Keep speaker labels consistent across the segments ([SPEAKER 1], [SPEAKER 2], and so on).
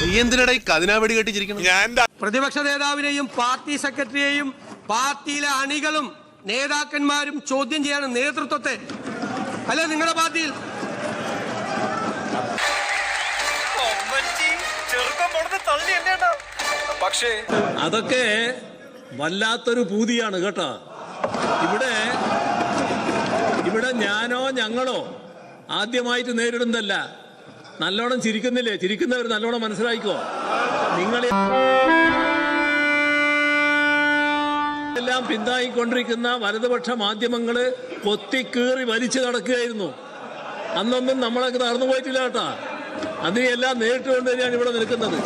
[SPEAKER 1] നീ എന്തിനാ ഈ കതിനാവെടി കെട്ടിച്ചിരിക്കണം?
[SPEAKER 2] പ്രതിപക്ഷ നേതാവിനെയും പാർട്ടി സെക്രട്ടറിയെയും പാർട്ടിയിലെ അണികളും നേതാക്കന്മാരും ചോദ്യം ചെയ്യാണ് നേതൃത്വത്തെ. അല്ല നിങ്ങളുടെ പാർട്ടിയിൽ
[SPEAKER 3] പക്ഷേ അതൊക്കെ വല്ലാത്തൊരു പൂതിയാണ് കേട്ടോ. ഇവിടെ ഞാനോ ഞങ്ങളോ ആദ്യമായിട്ട് നേരിടുന്നതല്ല. നല്ലോണം ചിരിക്കുന്നില്ലേ? ചിരിക്കുന്നവർ നല്ലോണം മനസ്സിലായിക്കോ. നിങ്ങൾ എല്ലാം പിന്താങ്ങിക്കൊണ്ടിരിക്കുന്ന വലതുപക്ഷ മാധ്യമങ്ങള് കൊത്തിക്കീറി വലിച്ചു നടക്കുകയായിരുന്നു. അന്നൊന്നും നമ്മളൊക്കെ നടന്നു പോയിട്ടില്ല കേട്ടാ. അതിനെല്ലാം നേരിട്ടുകൊണ്ട് തന്നെയാണ് ഇവിടെ നിൽക്കുന്നത്.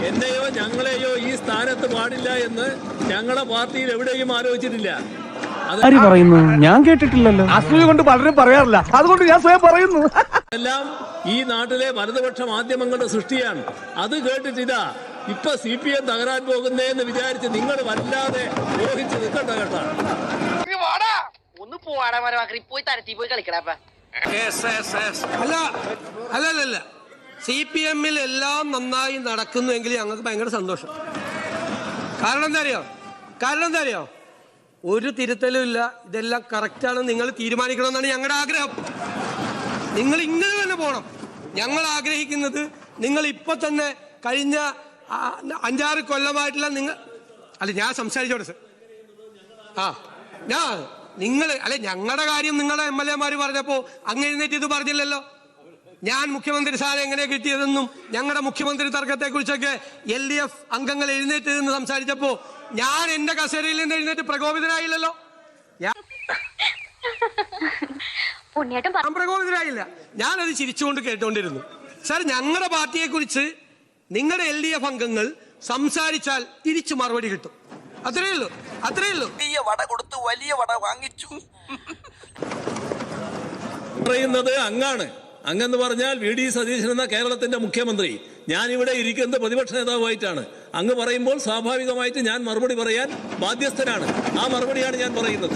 [SPEAKER 3] എന്നെയോ ഞങ്ങളെയോ ഈ സ്ഥാനത്ത് പാടില്ല എന്ന് ഞങ്ങളെ പാർട്ടിയിൽ എവിടെയും ആലോചിച്ചിട്ടില്ല.
[SPEAKER 4] പറയുന്നു ഞാൻ കേട്ടിട്ടില്ലല്ലോ. അസൂയ കൊണ്ട് പലരും പറയാറില്ല, അതുകൊണ്ട് ഞാൻ സ്വയം പറയുന്നു.
[SPEAKER 3] എല്ലാം ഈ നാട്ടിലെ വലതുപക്ഷ മാധ്യമങ്ങളുടെ സൃഷ്ടിയാണ്. അത് കേട്ടിട്ടില്ല. ഇപ്പൊ CPM തകരാൻ പോകുന്നേന്ന് വിചാരിച്ച് നിങ്ങൾ വല്ലാതെ ഊഹിച്ച് നിൽക്കണ്ട കേട്ടാ.
[SPEAKER 5] ഒന്ന് പോവാടാ പോയി തരത്തി പോയി കളിക്കടാ.
[SPEAKER 2] അല്ല CPM എല്ലാം നന്നായി നടക്കുന്നുവെങ്കിൽ ഞങ്ങൾക്ക് ഭയങ്കര സന്തോഷം. കാരണം എന്താ അറിയോ ഒരു തിരുത്തലും ഇല്ല. ഇതെല്ലാം കറക്റ്റാണ്. നിങ്ങൾ തീരുമാനിക്കണമെന്നാണ് ഞങ്ങളുടെ ആഗ്രഹം. നിങ്ങൾ ഇങ്ങനെ തന്നെ പോകണം. ഞങ്ങൾ ആഗ്രഹിക്കുന്നത് നിങ്ങൾ ഇപ്പൊ തന്നെ കഴിഞ്ഞ 5-6 കൊല്ലമായിട്ടുള്ള ഞാൻ സംസാരിച്ചോട്ടെ സർ. ഞങ്ങളുടെ കാര്യം നിങ്ങളുടെ MLA പറഞ്ഞപ്പോ അങ്ങ് എഴുന്നേറ്റ് ഇത് പറഞ്ഞില്ലല്ലോ. ഞാൻ മുഖ്യമന്ത്രി സ്ഥാനം എങ്ങനെ കിട്ടിയതെന്നും ഞങ്ങളുടെ മുഖ്യമന്ത്രി തർക്കത്തെ കുറിച്ചൊക്കെ LDF അംഗങ്ങൾ എഴുന്നേറ്റ് നിന്ന് സംസാരിച്ചപ്പോ ഞാൻ എന്റെ കസേരയിൽ നിന്ന് എഴുന്നേറ്റ് പ്രകോപിതനായില്ലല്ലോ. ഞാൻ പ്രകോപിതനായില്ല. ഞാനത് ചിരിച്ചുകൊണ്ട് കേട്ടോണ്ടിരുന്നു. സാർ, ഞങ്ങളുടെ പാർട്ടിയെ കുറിച്ച് നിങ്ങളുടെ LDF അംഗങ്ങൾ സംസാരിച്ചാൽ തിരിച്ചു മറുപടി കിട്ടും. അത്രേ ഉള്ളൂ.
[SPEAKER 5] വലിയ വട കൊടുത്ത് വലിയ വട വാങ്ങിച്ചു
[SPEAKER 3] പറയുന്നത് അങ്ങാണ്. അങ്ങെന്ന് പറഞ്ഞാൽ VD സതീശൻ എന്ന കേരളത്തിന്റെ മുഖ്യമന്ത്രി. ഞാനിവിടെ ഇരിക്കുന്നത് പ്രതിപക്ഷ നേതാവായിട്ടാണ്. അങ്ങ് പറയുമ്പോൾ സ്വാഭാവികമായിട്ട് ഞാൻ മറുപടി പറയാൻ ബാധ്യസ്ഥനാണ്. ആ മറുപടിയാണ് ഞാൻ പറയുന്നത്.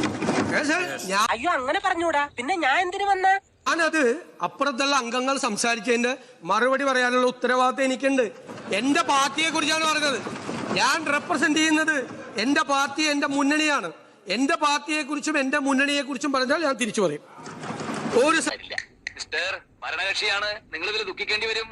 [SPEAKER 5] അയ്യോ അങ്ങനെ പറഞ്ഞൂടാ. പിന്നെ ഞാൻ എന്തിനു വന്ന?
[SPEAKER 2] ഞാനത് അപ്പുറത്തുള്ള അംഗങ്ങൾ സംസാരിച്ചതിന്റെ മറുപടി പറയാനുള്ള ഉത്തരവാദിത്തം എനിക്കുണ്ട്. എന്റെ പാർട്ടിയെ കുറിച്ചാണ് പറഞ്ഞത്. ഞാൻ റെപ്രസെന്റ് ചെയ്യുന്നത് എന്റെ പാർട്ടി, എന്റെ മുന്നണിയാണ്. എന്റെ പാർട്ടിയെ കുറിച്ചും എന്റെ മുന്നണിയെ കുറിച്ചും പറഞ്ഞാൽ ഞാൻ തിരിച്ചു പറയും. ഒരു
[SPEAKER 6] ഭരണകക്ഷിയാണ്, നിങ്ങൾ ഇതിൽ ദുഃഖിക്കേണ്ടി വരും.